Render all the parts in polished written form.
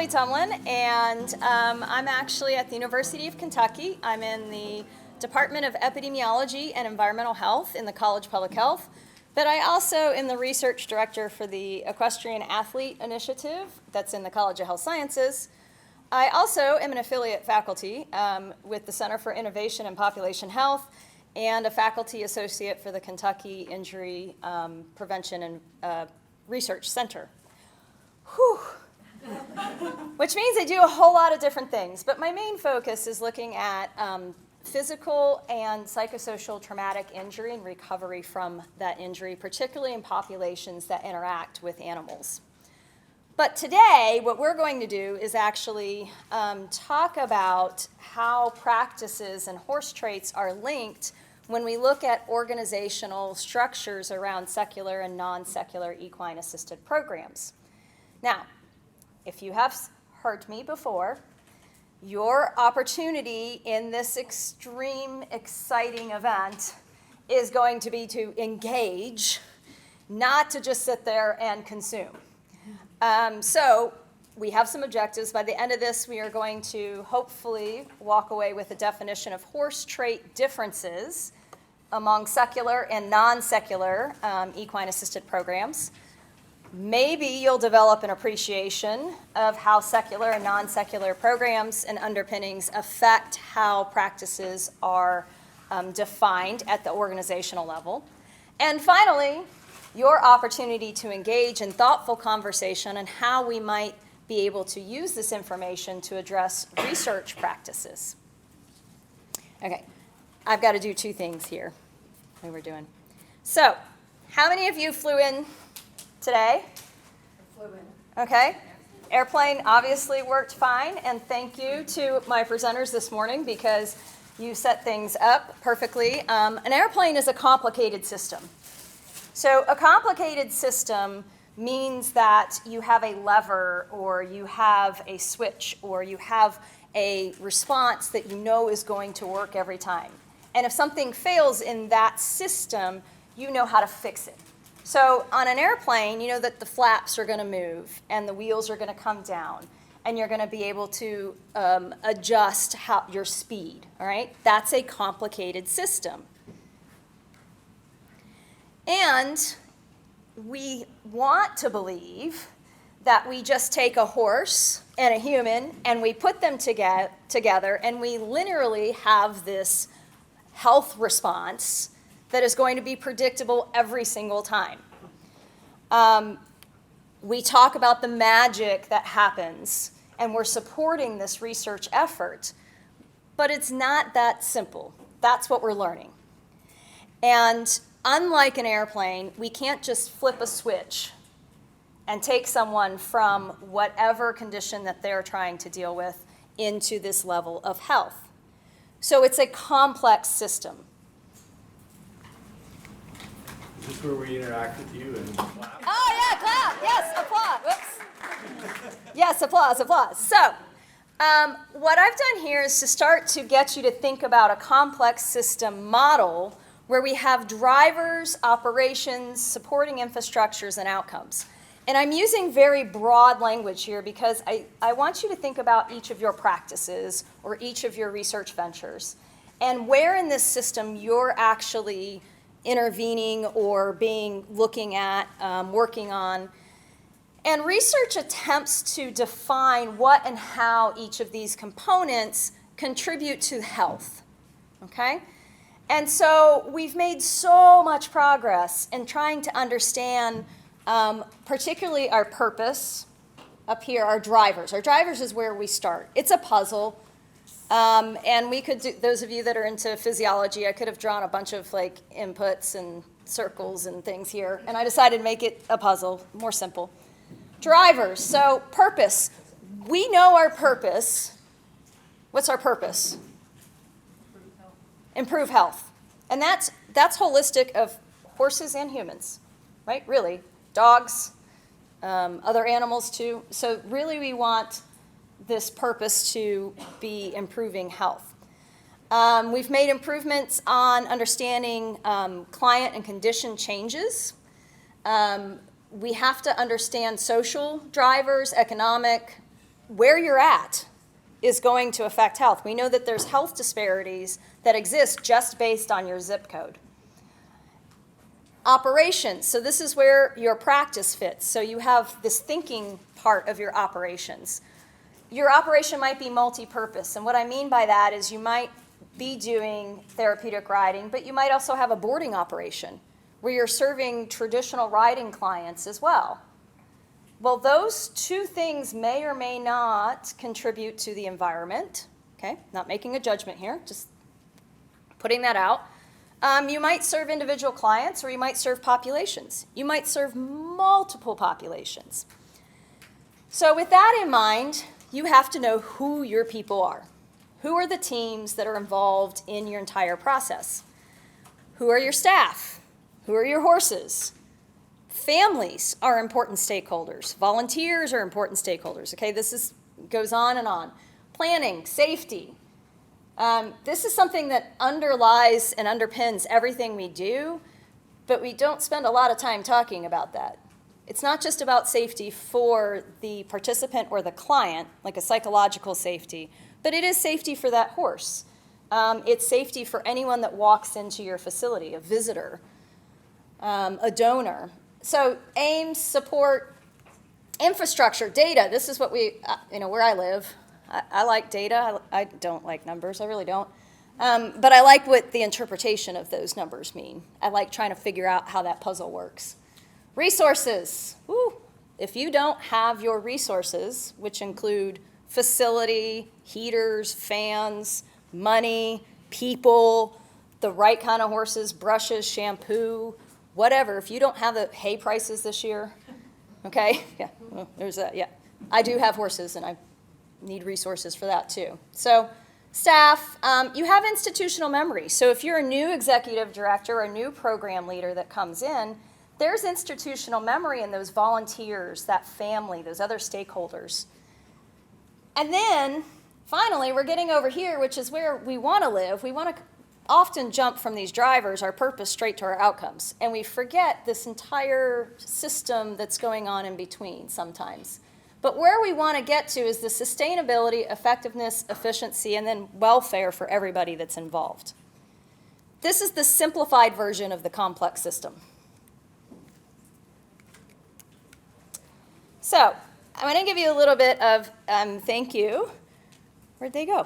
Tumlin, and I'm actually at the University of Kentucky. I'm in the Department of Epidemiology and Environmental Health in the College of Public Health, but I also am the research director for the Equestrian Athlete Initiative that's in the College of Health Sciences. I also am an affiliate faculty with the Center for Innovation and Population Health and a faculty associate for the Kentucky Injury Prevention and Research Center. Whew. Which means I do a whole lot of different things, but my main focus is looking at physical and psychosocial traumatic injury and recovery from that injury, particularly in populations that interact with animals. But today, what we're going to do is actually talk about how practices and horse traits are linked when we look at organizational structures around secular and non-secular equine-assisted programs. Now, if you have heard me before, your opportunity in this extreme, exciting event is going to be to engage, not to just sit there and consume. So we have some objectives. By the end of this, we are going to hopefully walk away with a definition of horse trait differences among secular and non-secular equine-assisted programs. Maybe you'll develop an appreciation of how secular and non-secular programs and underpinnings affect how practices are defined at the organizational level. And finally, your opportunity to engage in thoughtful conversation on how we might be able to use this information to address research practices. Okay, I've got to do two things here. What we're doing. So, how many of you flew in today? I flew in. Okay. Airplane obviously worked fine, and thank you to my presenters this morning because you set things up perfectly. An airplane is a complicated system. So a complicated system means that you have a lever or you have a switch or you have a response that you know is going to work every time. And if something fails in that system, you know how to fix it. So on an airplane, you know that the flaps are going to move and the wheels are going to come down and you're going to be able to adjust your speed, all right? That's a complicated system. And we want to believe that we just take a horse and a human and we put them together and we linearly have this health response that is going to be predictable every single time. We talk about the magic that happens, and we're supporting this research effort, but it's not that simple. That's what we're learning. And unlike an airplane, we can't just flip a switch and take someone from whatever condition that they're trying to deal with into this level of health. So it's a complex system. Is this where we interact with you and clap? Oh, yeah, clap. Yes, applause. Whoops. Yes, applause. So what I've done here is to start to get you to think about a complex system model where we have drivers, operations, supporting infrastructures, and outcomes. And I'm using very broad language here because I want you to think about each of your practices or each of your research ventures and where in this system you're actually intervening or looking at, working on. And research attempts to define what and how each of these components contribute to health, okay? And so we've made so much progress in trying to understand particularly our purpose. Up here, our drivers. Our drivers is where we start. It's a puzzle. And we could do, those of you that are into physiology, I could have drawn a bunch of like inputs and circles and things here. And I decided to make it a puzzle, more simple. Drivers. So purpose. We know our purpose. What's our purpose? Improve health. And that's holistic of horses and humans, right? Really. Dogs, other animals too. So really we want this purpose to be improving health. We've made improvements on understanding client and condition changes. We have to understand social drivers, economic, where you're at is going to affect health. We know that there's health disparities that exist just based on your zip code. Operations, so this is where your practice fits. So you have this thinking part of your operations. Your operation might be multi-purpose, and what I mean by that is you might be doing therapeutic riding, but you might also have a boarding operation where you're serving traditional riding clients as well. Well, those two things may or may not contribute to the environment, okay? Not making a judgment here, just putting that out. You might serve individual clients or you might serve populations. You might serve multiple populations. So with that in mind, you have to know who your people are. Who are the teams that are involved in your entire process? Who are your staff? Who are your horses? Families are important stakeholders. Volunteers are important stakeholders. Okay, goes on and on. Planning, safety. This is something that underlies and underpins everything we do, but we don't spend a lot of time talking about that. It's not just about safety for the participant or the client, like a psychological safety, but it is safety for that horse. It's safety for anyone that walks into your facility, a visitor, a donor. So aims, support, infrastructure, data. This is what where I live. I like data. I don't like numbers. I really don't. But I like what the interpretation of those numbers mean. I like trying to figure out how that puzzle works. Resources. Woo. If you don't have your resources, which include facility, heaters, fans, money, people, the right kind of horses, brushes, shampoo, whatever, if you don't have the hay prices this year, okay, yeah, well, there's that, yeah. I do have horses, and I need resources for that, too. So staff, you have institutional memory. So if you're a new executive director or a new program leader that comes in, there's institutional memory in those volunteers, that family, those other stakeholders. And then, finally, we're getting over here, which is where we want to live. We want to often jump from these drivers, our purpose, straight to our outcomes. And we forget this entire system that's going on in between sometimes. But where we want to get to is the sustainability, effectiveness, efficiency, and then welfare for everybody that's involved. This is the simplified version of the complex system. So I'm going to give you a little bit of thank you. Where'd they go?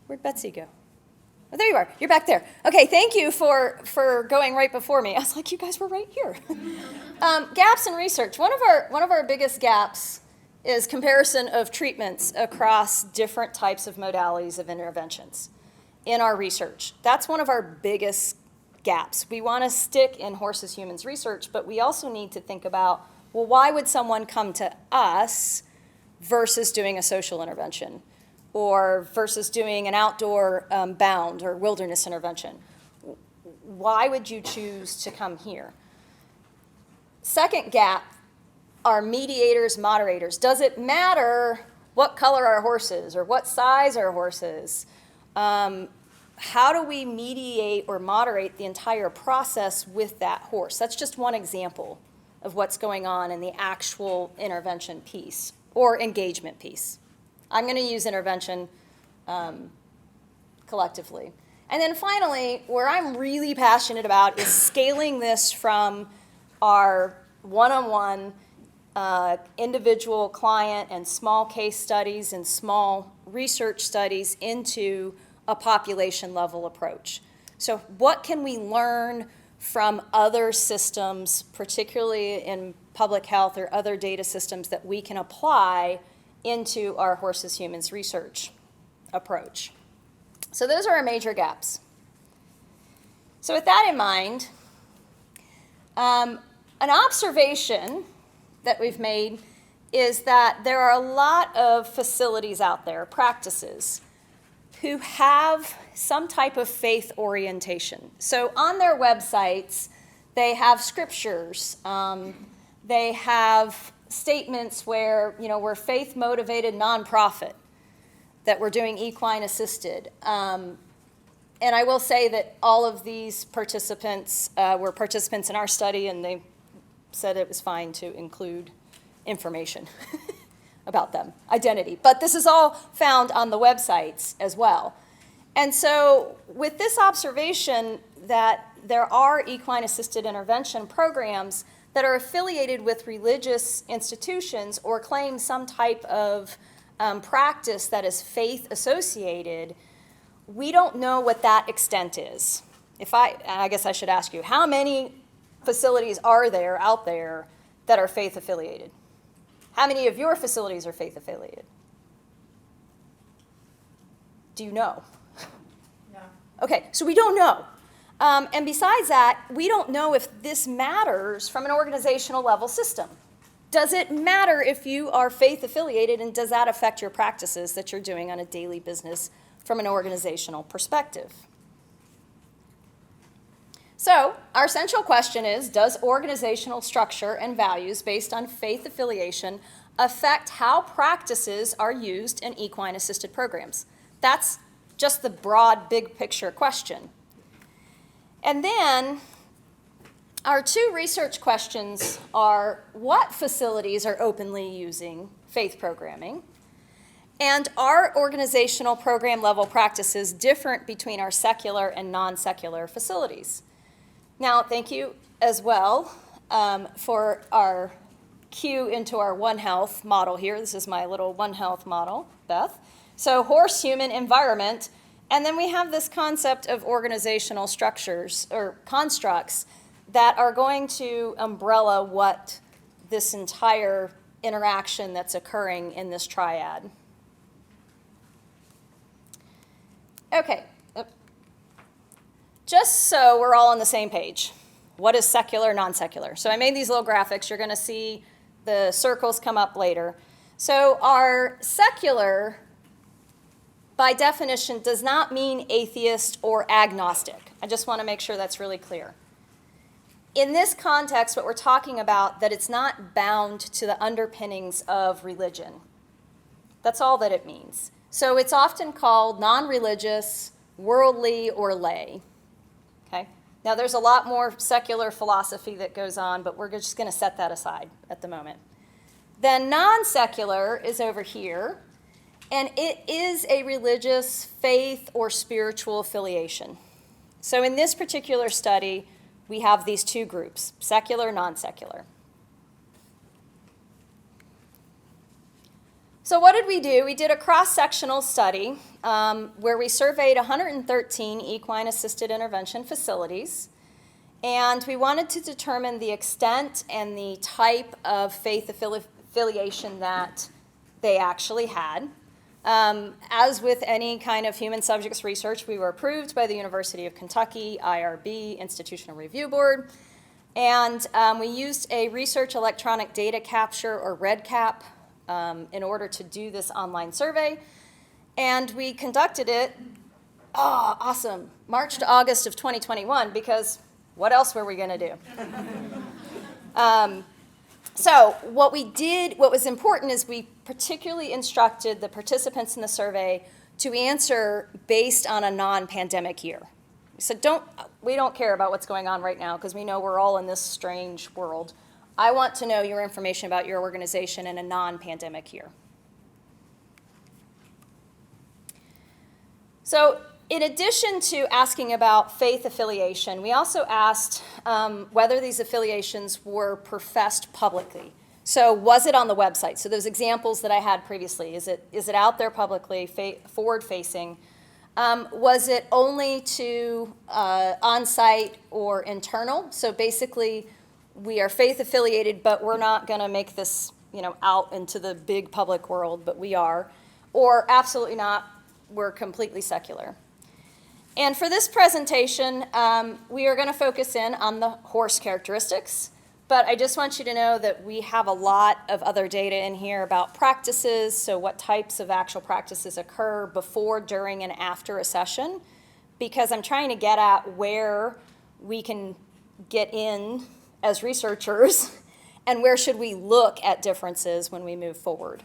Where'd Betsy go? Oh, there you are. You're back there. Okay, thank you for going right before me. I was like, you guys were right here. Gaps in research. One of our biggest gaps is comparison of treatments across different types of modalities of interventions in our research. That's one of our biggest gaps. We want to stick in horses, humans research, but we also need to think about, well, why would someone come to us versus doing a social intervention? Or versus doing an outdoor bound or wilderness intervention. Why would you choose to come here? Second gap are mediators, moderators. Does it matter what color our horse is or what size our horse is? How do we mediate or moderate the entire process with that horse? That's just one example of what's going on in the actual intervention piece or engagement piece. I'm going to use intervention collectively. And then finally, where I'm really passionate about is scaling this from our one-on-one individual client and small case studies and small research studies into a population level approach. So what can we learn from other systems, particularly in public health or other data systems that we can apply into our horses humans research approach? So those are our major gaps. So with that in mind, an observation that we've made is that there are a lot of facilities out there, practices, who have some type of faith orientation. So on their websites, they have scriptures, they have statements where, we're faith-motivated nonprofit, that we're doing equine assisted. And I will say that all of these participants were participants in our study, and they said it was fine to include information about them, identity. But this is all found on the websites as well. And so with this observation that there are equine-assisted intervention programs that are affiliated with religious institutions or claim some type of practice that is faith-associated, we don't know what that extent is. I guess I should ask you, how many facilities are there out there that are faith-affiliated? How many of your facilities are faith-affiliated? Do you know? No. Okay, so we don't know. And besides that, we don't know if this matters from an organizational level system. Does it matter if you are faith-affiliated, and does that affect your practices that you're doing on a daily business from an organizational perspective? So our central question is, does organizational structure and values based on faith affiliation affect how practices are used in equine-assisted programs? That's just the broad, big picture question. And then our two research questions are, what facilities are openly using faith programming? And are organizational program level practices different between our secular and non-secular facilities? Now, thank you as well for our cue into our One Health model here. This is my little One Health model, Beth. So horse, human, environment. And then we have this concept of organizational structures or constructs that are going to umbrella what this entire interaction that's occurring in this triad. Okay, just so we're all on the same page, what is secular, non-secular? So I made these little graphics. You're going to see the circles come up later. So our secular, by definition, does not mean atheist or agnostic. I just want to make sure that's really clear. In this context, what we're talking about, that it's not bound to the underpinnings of religion. That's all that it means. So it's often called non-religious, worldly, or lay. Okay? Now there's a lot more secular philosophy that goes on, but we're just going to set that aside at the moment. Then non-secular is over here, and it is a religious faith or spiritual affiliation. So in this particular study, we have these two groups, secular, non-secular. So what did we do? We did a cross-sectional study where we surveyed 113 equine-assisted intervention facilities, and we wanted to determine the extent and the type of faith affiliation that they actually had. As with any kind of human subjects research, we were approved by the University of Kentucky, IRB, Institutional Review Board, and we used a research electronic data capture, or REDCap, in order to do this online survey. And we conducted it, awesome, March to August of 2021, because what else were we going to do? So what we did, what was important is we particularly instructed the participants in the survey to answer based on a non-pandemic year. So we don't care about what's going on right now because we know we're all in this strange world. I want to know your information about your organization in a non-pandemic year. So in addition to asking about faith affiliation, we also asked whether these affiliations were professed publicly. So was it on the website? So those examples that I had previously, is it out there publicly, forward-facing? Was it only to on-site or internal? So basically, we are faith affiliated, but we're not going to make this, out into the big public world, but we are. Or absolutely not, we're completely secular. And for this presentation, we are going to focus in on the horse characteristics, but I just want you to know that we have a lot of other data in here about practices, so what types of actual practices occur before, during, and after a session, because I'm trying to get at where we can get in as researchers and where should we look at differences when we move forward.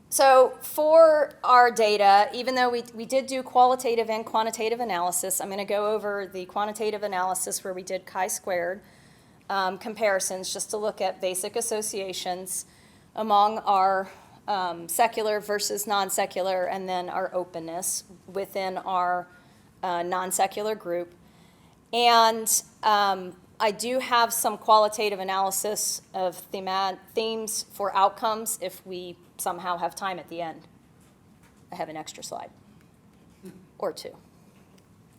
So for our data, even though we did do qualitative and quantitative analysis, I'm going to go over the quantitative analysis where we did chi-squared. comparisons just to look at basic associations among our secular versus non-secular, and then our openness within our non-secular group. And I do have some qualitative analysis of themes for outcomes if we somehow have time at the end. I have an extra slide or two.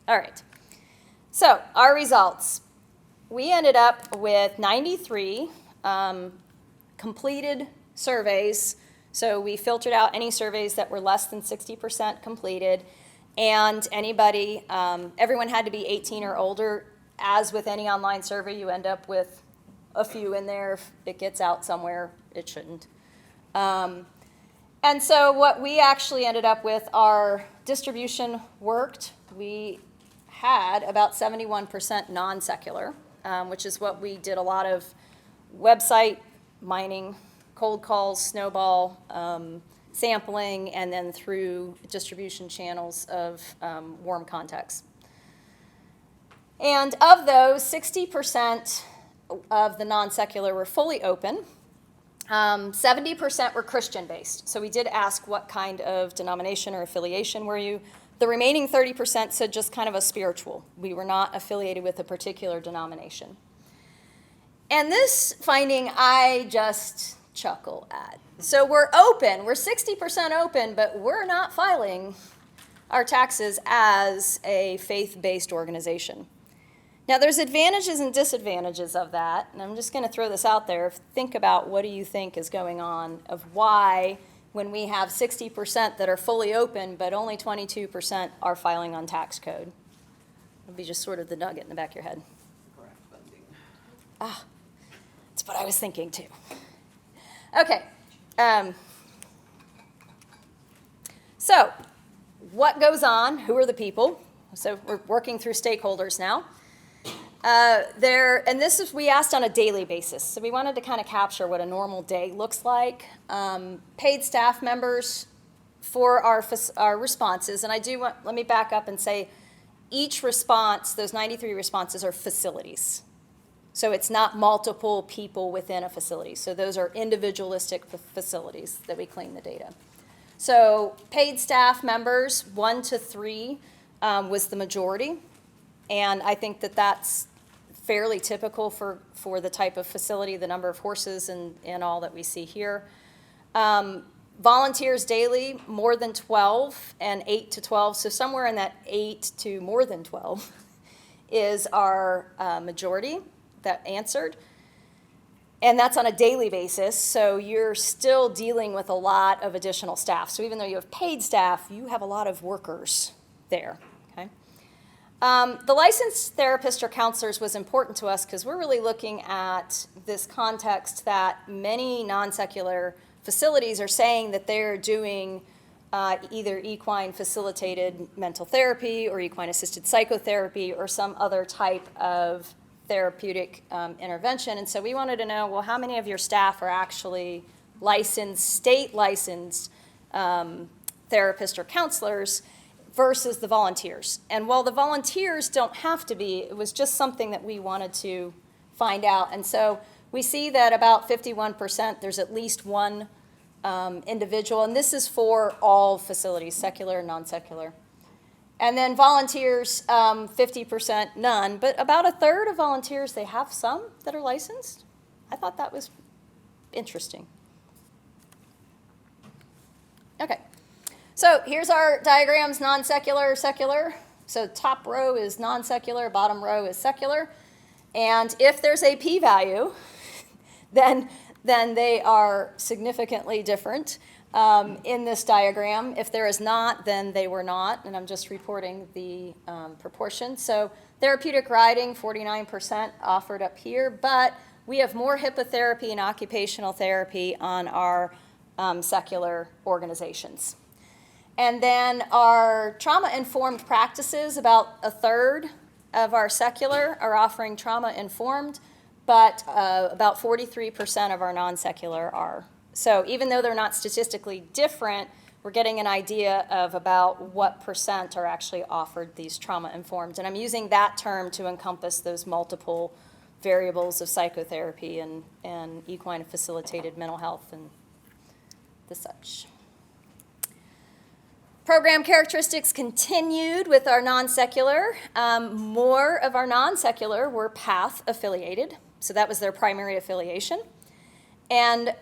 All right. So our results. We ended up with 93 completed surveys. So we filtered out any surveys that were less than 60% completed. And anybody, everyone had to be 18 or older. As with any online survey, you end up with a few in there. If it gets out somewhere, it shouldn't. And so what we actually ended up with, our distribution worked. We had about 71% non-secular, which is what we did a lot of website mining, cold calls, snowball, sampling, and then through distribution channels of warm contacts. And of those, 60% of the non-secular were fully open. 70% were Christian-based. So we did ask what kind of denomination or affiliation were you. The remaining 30% said just kind of a spiritual. We were not affiliated with a particular denomination. And this finding I just chuckle at. So we're open, we're 60% open, but we're not filing our taxes as a faith-based organization. Now, there's advantages and disadvantages of that, and I'm just going to throw this out there. Think about what do you think is going on of why, when we have 60% that are fully open, but only 22% are filing on tax code. It'll be just sort of the nugget in the back of your head. Grant funding. Ah, that's what I was thinking too. Okay. So, what goes on? Who are the people? So we're working through stakeholders now. And this is, we asked on a daily basis. So we wanted to kind of capture what a normal day looks like. Paid staff members for our responses. And I do want, let me back up and say, each response, those 93 responses are facilities. So it's not multiple people within a facility. So those are individualistic facilities that we clean the data. So paid staff members, 1 to 3 was the majority. And I think that that's fairly typical for the type of facility, the number of horses and all that we see here. Volunteers daily, more than 12, and 8 to 12. So somewhere in that 8 to more than 12 is our majority that answered. And that's on a daily basis, so you're still dealing with a lot of additional staff. So even though you have paid staff, you have a lot of workers there. Okay. The licensed therapists or counselors was important to us because we're really looking at this context that many non-secular facilities are saying that they're doing either equine facilitated mental therapy or equine assisted psychotherapy or some other type of therapeutic intervention. And so we wanted to know, well, how many of your staff are actually licensed, state licensed therapists or counselors versus the volunteers. And while the volunteers don't have to be, it was just something that we wanted to find out. And so we see that about 51%, there's at least one individual, and this is for all facilities, secular and non-secular. And then volunteers, 50%, none, but about a third of volunteers, they have some that are licensed. I thought that was interesting. Okay. So here's our diagrams, non-secular, secular. So top row is non-secular, bottom row is secular. And if there's a p-value, then they are significantly different in this diagram. If there is not, then they were not, and I'm just reporting the proportion. So therapeutic riding, 49% offered up here, but we have more hippotherapy and occupational therapy on our secular organizations. And then our trauma-informed practices, about a third of our secular are offering trauma-informed, but about 43% of our non-secular are. So even though they're not statistically different, we're getting an idea of about what percent are actually offered these trauma-informed. And I'm using that term to encompass those multiple variables of psychotherapy and equine facilitated mental health and the such. Program characteristics continued with our non-secular. More of our non-secular were PATH affiliated, so that was their primary affiliation. And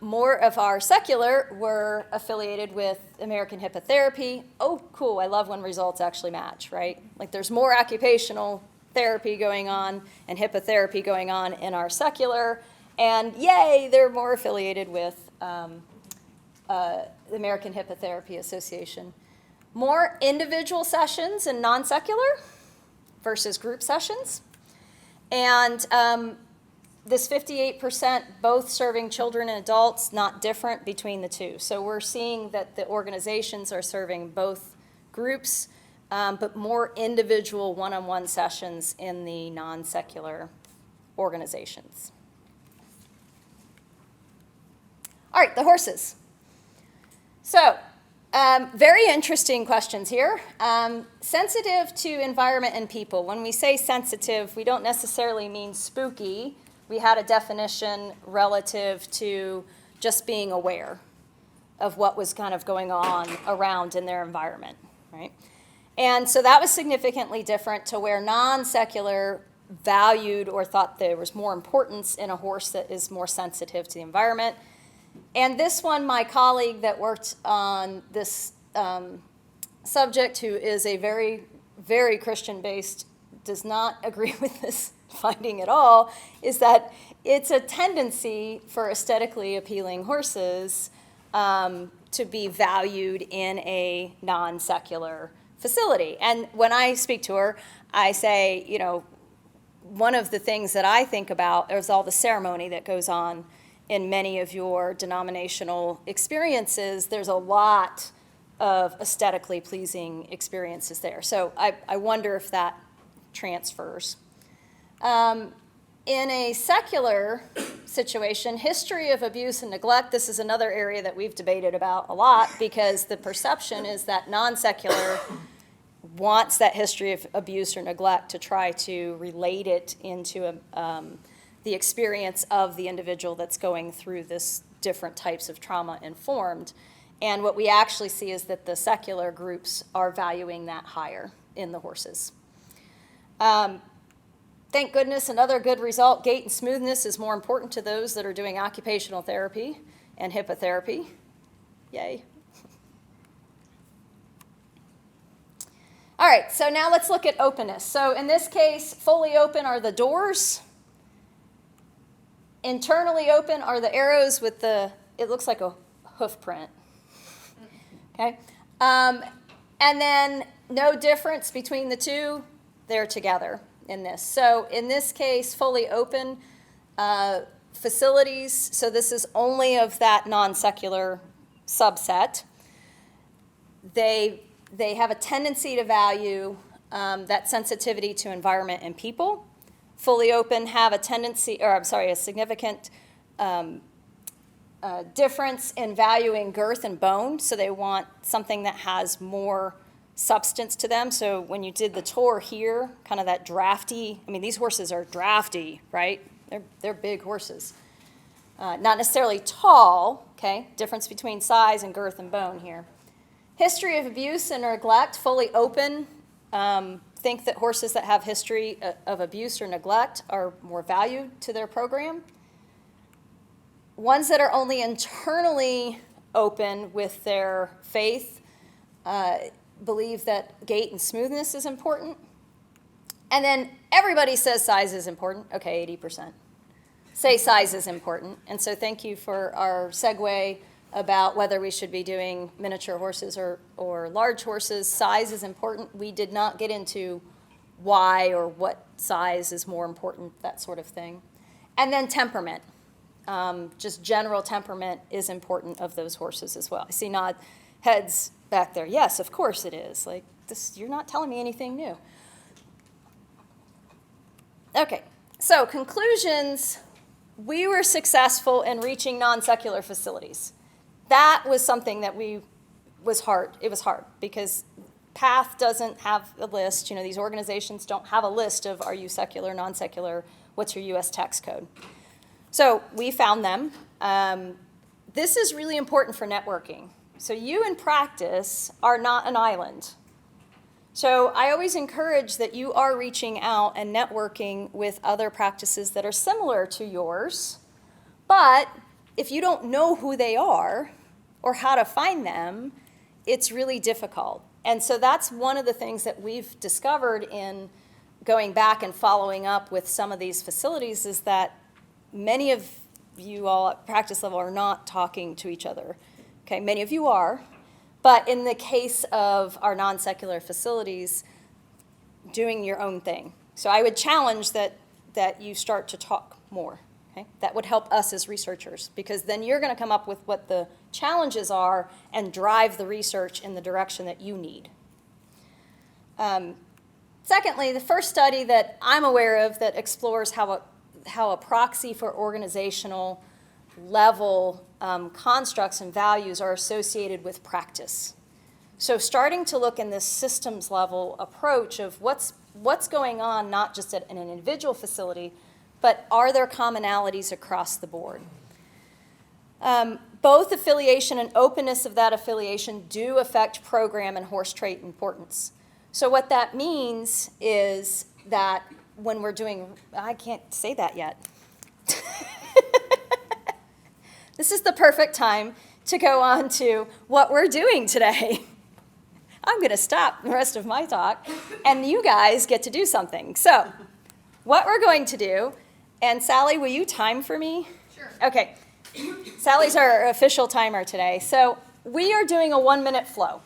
more of our secular were affiliated with American Hippotherapy. Oh, cool, I love when results actually match, right? Like there's more occupational therapy going on and hippotherapy going on in our secular, and yay, they're more affiliated with the American Hippotherapy Association. More individual sessions in non-secular versus group sessions. And this 58%, both serving children and adults, not different between the two. So we're seeing that the organizations are serving both groups, but more individual one-on-one sessions in the non-secular organizations. All right, the horses. So, very interesting questions here. Sensitive to environment and people. When we say sensitive, we don't necessarily mean spooky. We had a definition relative to just being aware of what was kind of going on around in their environment, right? And so that was significantly different to where non-secular valued or thought there was more importance in a horse that is more sensitive to the environment. And this one, my colleague that worked on this subject, who is a very, very Christian-based, does not agree with this finding at all, is that it's a tendency for aesthetically appealing horses to be valued in a non-secular facility. And when I speak to her, I say, you know, one of the things that I think about is all the ceremony that goes on in many of your denominational experiences. There's a lot of aesthetically pleasing experiences there. So I wonder if that transfers. In a secular situation, history of abuse and neglect, this is another area that we've debated about a lot, because the perception is that non-secular wants that history of abuse or neglect to try to relate it into the experience of the individual that's going through this different types of trauma informed. And what we actually see is that the secular groups are valuing that higher in the horses. Thank goodness, another good result, gait and smoothness is more important to those that are doing occupational therapy and hippotherapy. Yay. All right, so now let's look at openness. So in this case, fully open are the doors. Internally open are the arrows with the, it looks like a hoof print. Okay? And then no difference between the two, they're together in this. So in this case, fully open facilities, so this is only of that non-secular subset. They have a tendency to value that sensitivity to environment and people. Fully open have a tendency, or I'm sorry, a significant difference in valuing girth and bone, so they want something that has more substance to them. So when you did the tour here, kind of that drafty, I mean, these horses are drafty, right? They're big horses. Not necessarily tall, okay? Difference between size and girth and bone here. History of abuse and neglect, fully open. Think that horses that have history of abuse or neglect are more valued to their program. Ones that are only internally open with their faith believe that gait and smoothness is important. And then everybody says size is important. Okay, 80% say size is important. And so thank you for our segue about whether we should be doing miniature horses or large horses. Size is important. We did not get into why or what size is more important, that sort of thing. And then temperament. Just general temperament is important of those horses as well. I see nod heads back there. Yes, of course it is. Like this, you're not telling me anything new. Okay, so conclusions. We were successful in reaching non-secular facilities. That was something that was hard. It was hard because PATH doesn't have a list. You know, these organizations don't have a list of are you secular, non-secular. what's your US tax code? So we found them. This is really important for networking. So you in practice are not an island. So I always encourage that you are reaching out and networking with other practices that are similar to yours. But if you don't know who they are or how to find them, it's really difficult. And so that's one of the things that we've discovered in going back and following up with some of these facilities is that many of you all at practice level are not talking to each other. Okay, many of you are, but in the case of our non-secular facilities, doing your own thing. So I would challenge that you start to talk more. Okay? That would help us as researchers, because then you're going to come up with what the challenges are and drive the research in the direction that you need. Secondly, the first study that I'm aware of that explores how a proxy for organizational level constructs and values are associated with practice. So starting to look in this systems level approach of what's going on, not just at an individual facility, but are there commonalities across the board? Both affiliation and openness of that affiliation do affect program and horse trait importance. So what that means is that when we're doing, I can't say that yet. This is the perfect time to go on to what we're doing today. I'm going to stop the rest of my talk, and you guys get to do something. So what we're going to do, and Sally, will you time for me? Sure. Okay. Sally's our official timer today. So we are doing a 1-minute flow.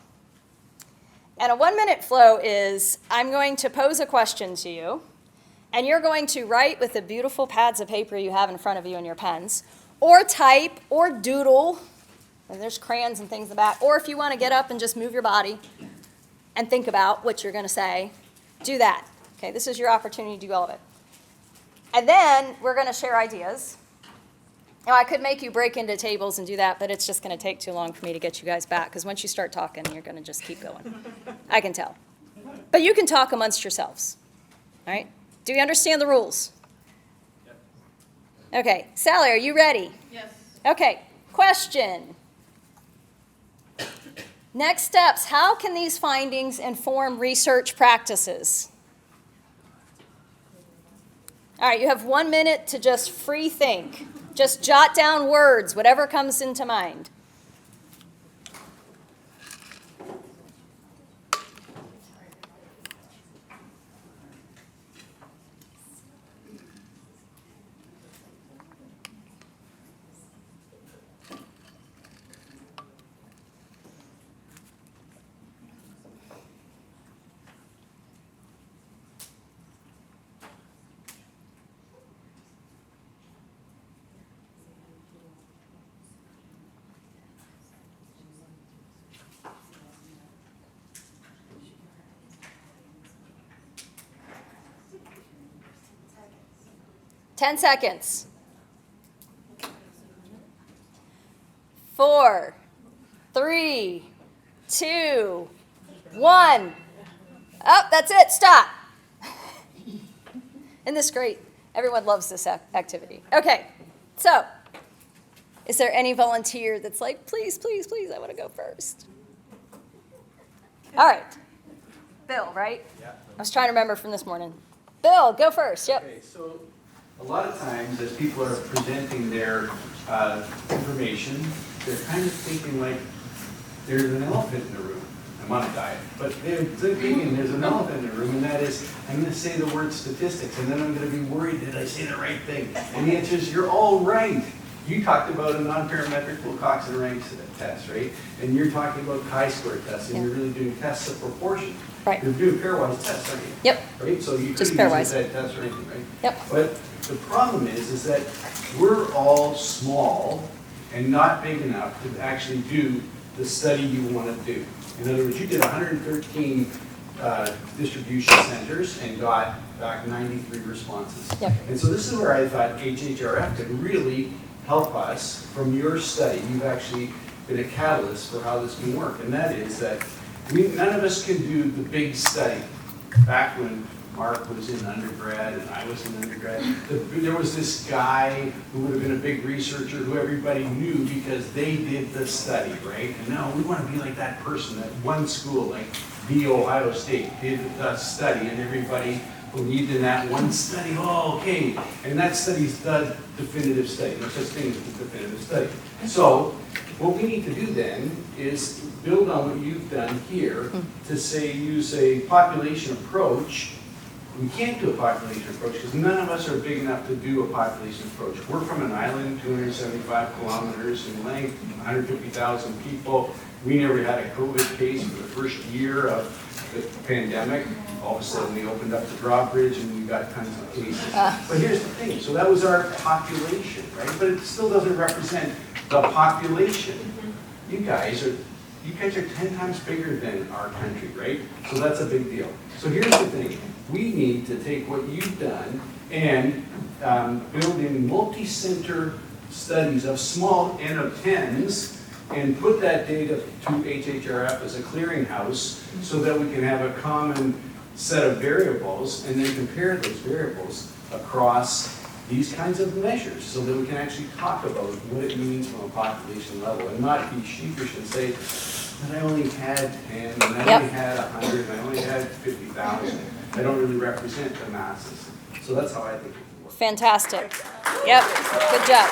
And a 1-minute flow is I'm going to pose a question to you, and you're going to write with the beautiful pads of paper you have in front of you and your pens, or type, or doodle, and there's crayons and things in the back, or if you want to get up and just move your body and think about what you're going to say, do that. Okay, this is your opportunity to do all of it. And then we're going to share ideas. Now, I could make you break into tables and do that, but it's just going to take too long for me to get you guys back, because once you start talking, you're going to just keep going. I can tell. But you can talk amongst yourselves. All right? Do you understand the rules? Okay. Sally, are you ready? Yes. Okay. Question. Next steps. How can these findings inform research practices? All right, you have 1 minute to just free think. Just jot down words, whatever comes into mind. Ten seconds. 4, 3, 2, 1. Oh, that's it. Stop. Isn't this great? Everyone loves this activity. Okay, so is there any volunteer that's like, please, please, please, I want to go first? All right. Bill, right? Yeah. I was trying to remember from this morning. Bill, go first. Yep. Okay, so a lot of times as people are presenting their information, they're kind of thinking like there's an elephant in the room. I'm on a diet, but they're thinking there's an elephant in the room, and that is, I'm going to say the word statistics, and then I'm going to be worried, did I say the right thing? And the answer is, you're all right. You talked about a non-parametric Wilcoxon rank test, right? And you're talking about chi-square tests, and you're really doing tests of proportion. Right. You're doing pairwise tests, aren't you? Yep. Right? So you Just couldn't pairwise. use that test or anything, right? Yep. But the problem is that we're all small and not big enough to actually do the study you want to do. In other words, you did 113 distribution centers and got back 93 responses. Yep. And so this is where I thought HHRF could really help us from your study. You've actually been a catalyst for how this can work. And that is that none of us can do the big study back when Mark was in undergrad and I was in undergrad. There was this guy who would have been a big researcher who everybody knew because they did the study, right? And now we want to be like that person at one school, like the Ohio State, did the study and everybody believed in that one study. Oh, okay. And that study's the definitive study. No such thing as the definitive study. So what we need to do then is build on what you've done here to say, use a population approach. We can't do a population approach because none of us are big enough to do a population approach. We're from an island, 275 kilometers in length, 150,000 people. We never had a COVID case for the first year of the pandemic. All of a sudden we opened up the drawbridge and we got tons of cases. But here's the thing, so that was our population, right? But it still doesn't represent the population. You guys are 10 times bigger than our country, right? So that's a big deal. So here's the thing. We need to take what you've done and build in multi-center studies of small N of 10s and put that data to HHRF as a clearinghouse so that we can have a common set of variables and then compare those variables across these kinds of measures so that we can actually talk about what it means from a population level and not be sheepish and say, but I only had 10, and I only had 100, and I only had 50,000. I don't really represent the masses. So that's how I think it can work. Fantastic. Yep, good job.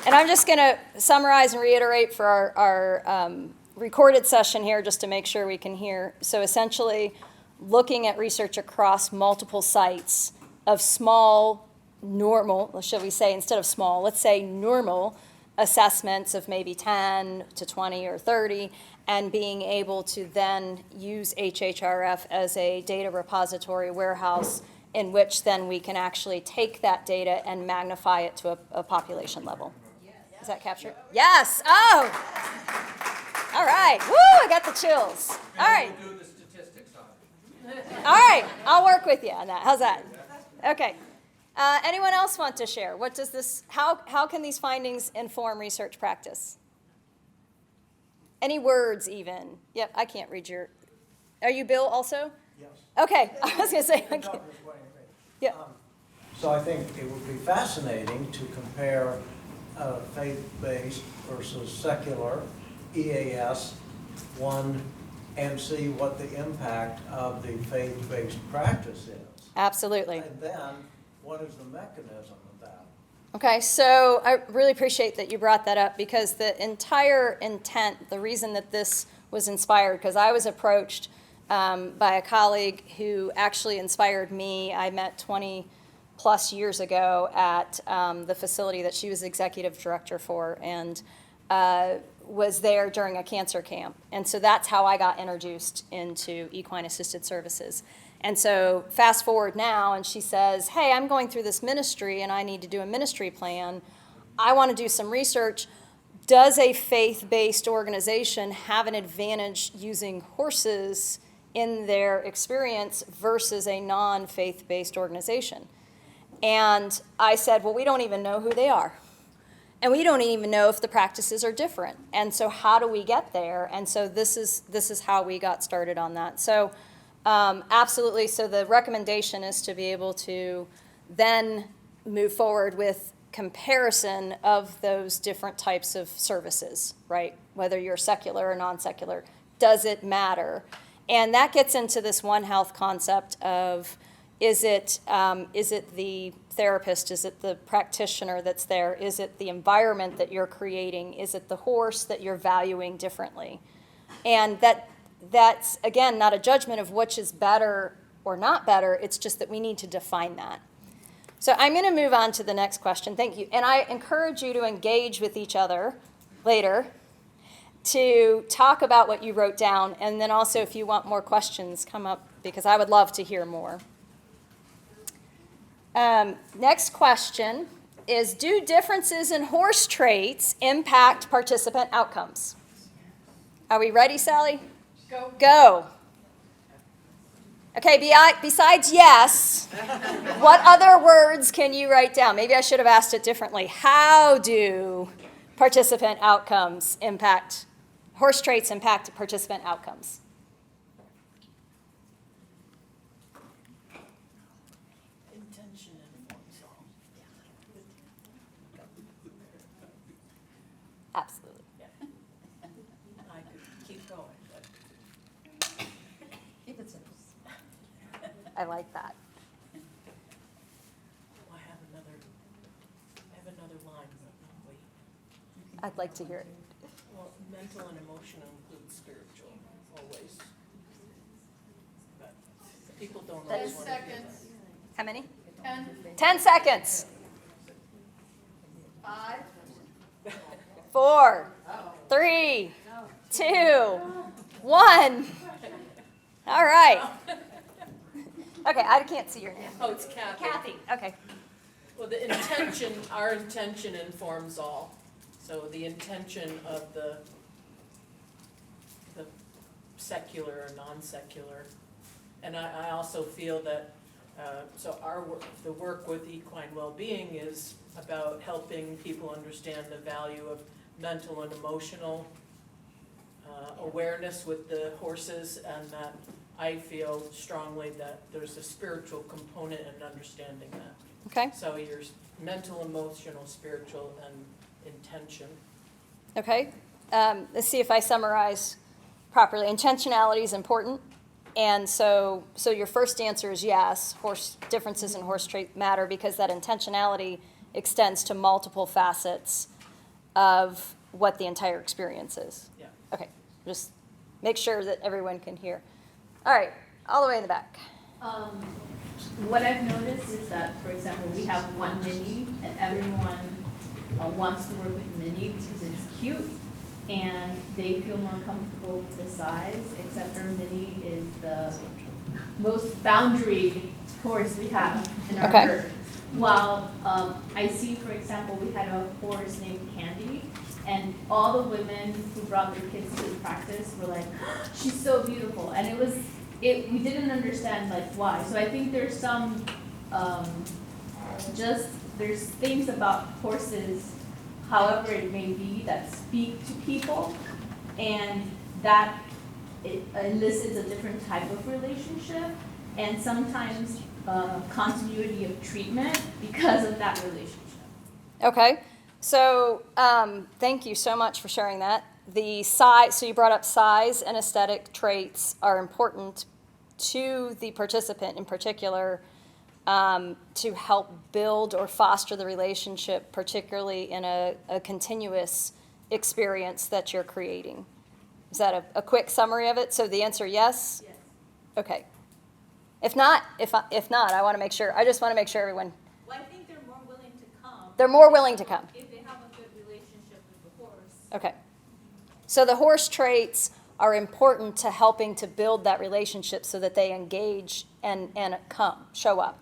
And I'm just going to summarize and reiterate for our recorded session here just to make sure we can hear. So essentially, looking at research across multiple sites of small, normal, shall we say, instead of small, let's say normal assessments of maybe 10 to 20 or 30, and being able to then use HHRF as a data repository warehouse in which then we can actually take that data and magnify it to a population level. Is that captured? Yes. Oh! All right. Woo! I got the chills. All right. We'll do the statistics on it. All right. I'll work with you on that. How's that? Okay. Anyone else want to share? What does this? How can these findings inform research practice? Any words even? Yep. I can't read your. Are you Bill also? Yes. Okay. I was going to say. Okay. Yeah. So I think it would be fascinating to compare faith-based versus secular EAS one and see what the impact of the faith-based practice is. Absolutely. And then what is the mechanism of that? Okay, so I really appreciate that you brought that up because the entire intent, the reason that this was inspired, because I was approached by a colleague who actually inspired me. I met 20 plus years ago at the facility that she was executive director for and was there during a cancer camp. And so that's how I got introduced into equine assisted services. And so fast forward now, and she says, hey, I'm going through this ministry and I need to do a ministry plan. I want to do some research. Does a faith-based organization have an advantage using horses in their experience versus a non-faith-based organization? And I said, well, we don't even know who they are. And we don't even know if the practices are different. And so how do we get there? And so this is how we got started on that. So absolutely, so the recommendation is to be able to then move forward with comparison of those different types of services, right? Whether you're secular or non-secular, does it matter? And that gets into this One Health concept of is it the therapist, is it the practitioner that's there, is it the environment that you're creating, is it the horse that you're valuing differently? And that's, again, not a judgment of which is better or not better, it's just that we need to define that. So I'm going to move on to the next question. Thank you. And I encourage you to engage with each other later to talk about what you wrote down, and then also if you want more questions, come up, because I would love to hear more. Next question is, do differences in horse traits impact participant outcomes? Are we ready, Sally? Go. Okay, besides yes, what other words can you write down? Maybe I should have asked it differently. How do participant outcomes impact, horse traits impact participant outcomes? I like that. I have another line, but wait. I'd like to hear it. Well, mental and emotional include spiritual, always. But people don't always want to hear that. How many? 10, 10 seconds. 5, 4, 3, 2, 1. All right. Okay, I can't see your name. Oh, it's Kathy. Kathy. Okay. Well, the intention, our intention informs all. So the intention of the secular or non-secular. And I also feel that, so our work, the work with equine well-being is about helping people understand the value of mental and emotional awareness with the horses, and that I feel strongly that there's a spiritual component in understanding that. Okay. So your mental, emotional, spiritual, and intention. Okay. Let's see if I summarize properly. Intentionality is important. And so your first answer is yes, differences in horse trait matter because that intentionality extends to multiple facets of what the entire experience is. Yeah. Okay, just make sure that everyone can hear. All right, all the way in the back. What I've noticed is that, for example, we have one mini, and everyone wants to work with mini because it's cute, and they feel more comfortable with the size, except for mini is the most boundaried horse we have in our Okay. herd. While I see, for example, we had a horse named Candy, and all the women who brought their kids to the practice were like, she's so beautiful. And we didn't understand like why. So I think there's some, there's things about horses, however it may be, that speak to people, and that it elicits a different type of relationship, and sometimes continuity of treatment because of that relationship. Okay, so thank you so much for sharing that. The size, so you brought up size and aesthetic traits are important to the participant in particular to help build or foster the relationship, particularly in a continuous experience that you're creating. Is that a quick summary of it? So the answer yes? Yes. Okay. If not, I want to make sure, I just want to make sure everyone, Well, I think they're more willing to come. they're more willing to come. If they have a good relationship with the horse. Okay. So the horse traits are important to helping to build that relationship so that they engage and come, show up.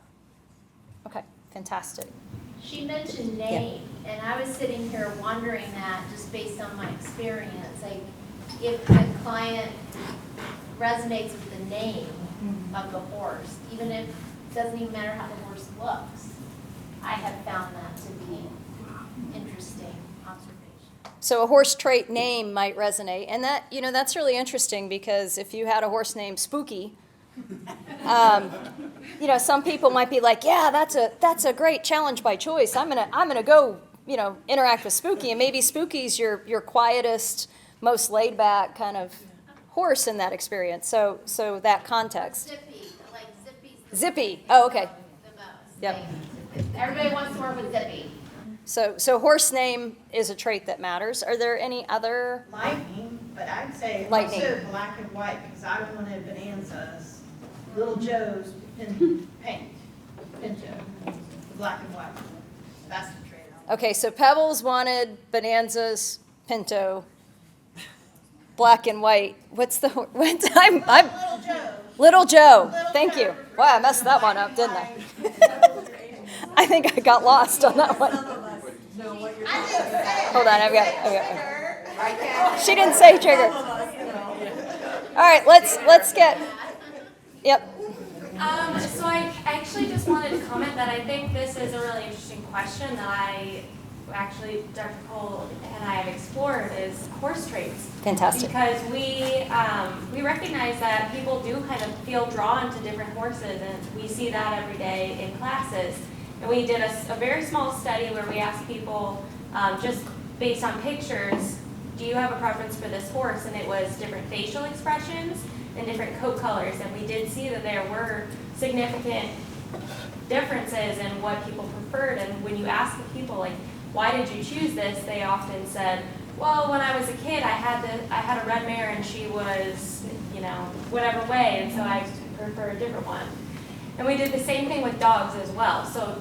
Okay, fantastic. She mentioned name, and I was sitting here wondering that just based on my experience, like if a client resonates with the name of the horse, even if it doesn't even matter how the horse looks, I have found that to be interesting observation. So a horse trait name might resonate, and that, that's really interesting because if you had a horse named Spooky, some people might be like, yeah, that's a great challenge by choice. I'm gonna go, interact with Spooky, and maybe Spooky's your quietest, most laid back kind of horse in that experience. So that context. Zippy, like Zippy's the Zippy. Oh, okay. the most. Yep. Like, everybody wants to work with Zippy. So horse name is a trait that matters. Are there any other? Lightning, but I'd say Lightning. also black and white, because I wanted Bonanza's, Little Joe's paint, Pinto, black and white. That's the trade off. Okay, so Pebbles wanted Bonanza's Pinto, black and white. What's the what time? Little Joe. Little Joe. Little Thank Joe. you. Wow, I messed that one up, didn't I? I think I got lost on that one. Hold on, I've got. She didn't say trigger. All right, let's get. Yep. So I actually just wanted to comment that I think this is a really interesting question that Dr. Cole and I have explored is horse traits. Fantastic. Because we recognize that people do kind of feel drawn to different horses, and we see that every day in classes. And we did a very small study where we asked people, just based on pictures, do you have a preference for this horse? And it was different facial expressions, and different coat colors, and we did see that there were significant differences in what people preferred. And when you ask the people, like, why did you choose this, they often said, well, when I was a kid, I had a red mare and she was, whatever way, and so I prefer a different one. And we did the same thing with dogs as well. So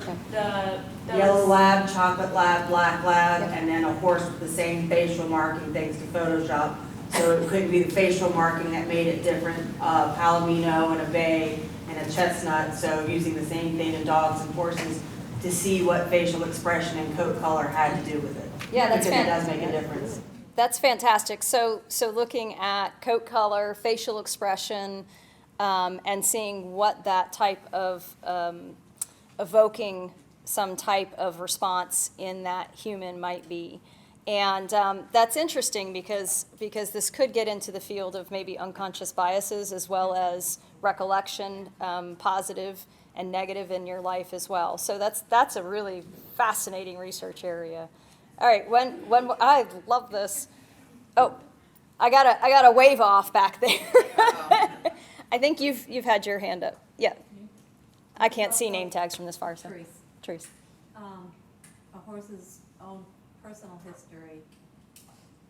Yellow lab, chocolate lab, black lab, and then a horse with the same facial marking thanks to Photoshop. So it couldn't be the facial marking that made it different, palomino and a bay and a chestnut. So using the same thing in dogs and horses to see what facial expression and coat color had to do with it. Yeah, that's because it does make a difference. That's fantastic. So looking at coat color, facial expression, and seeing what that type of evoking some type of response in that human might be. And that's interesting because this could get into the field of maybe unconscious biases as well as recollection, positive and negative in your life as well. So that's a really fascinating research area. All right, when I love this. Oh, I got a wave off back there. I think you've had your hand up. Yeah. I can't see name tags from this far. So. Therese. A horse's own personal history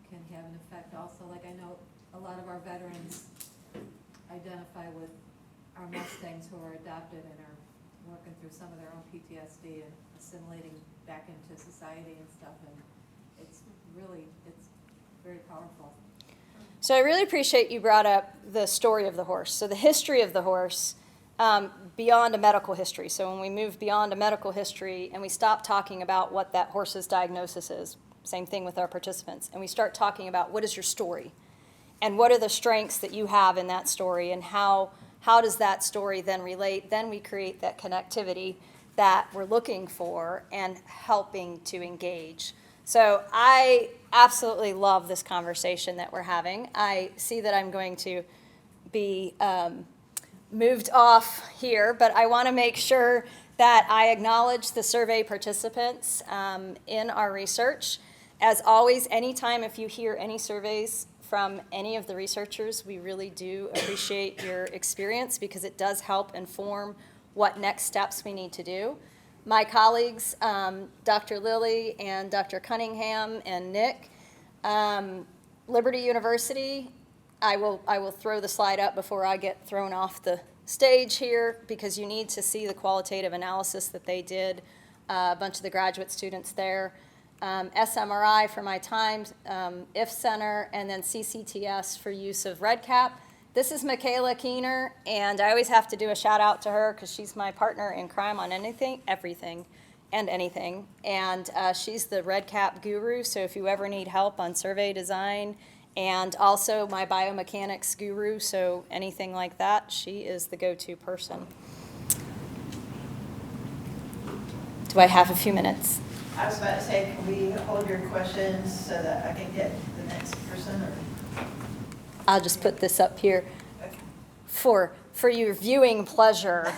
can have an effect also. Like I know a lot of our veterans identify with our Mustangs who are adopted and are working through some of their own PTSD and assimilating back into society and stuff, and it's very powerful. So I really appreciate you brought up the story of the horse. So the history of the horse beyond a medical history. So when we move beyond a medical history and we stop talking about what that horse's diagnosis is, same thing with our participants, and we start talking about what is your story and what are the strengths that you have in that story and how does that story then relate, then we create that connectivity that we're looking for and helping to engage. So I absolutely love this conversation that we're having. I see that I'm going to be moved off here, but I want to make sure that I acknowledge the survey participants in our research. As always, anytime if you hear any surveys from any of the researchers, we really do appreciate your experience because it does help inform what next steps we need to do. My colleagues, Dr. Lilly and Dr. Cunningham and Nick, Liberty University, I will throw the slide up before I get thrown off the stage here because you need to see the qualitative analysis that they did, a bunch of the graduate students there. SMRI for my time, IF Center, and then CCTS for use of REDCap. This is Michaela Keener, and I always have to do a shout out to her because she's my partner in crime on everything, and anything. And she's the REDCap guru, so if you ever need help on survey design, and also my biomechanics guru, so anything like that, she is the go-to person. Do I have a few minutes? I was about to say, can we hold your questions so that I can get the next person, or? I'll just put this up here for your viewing pleasure.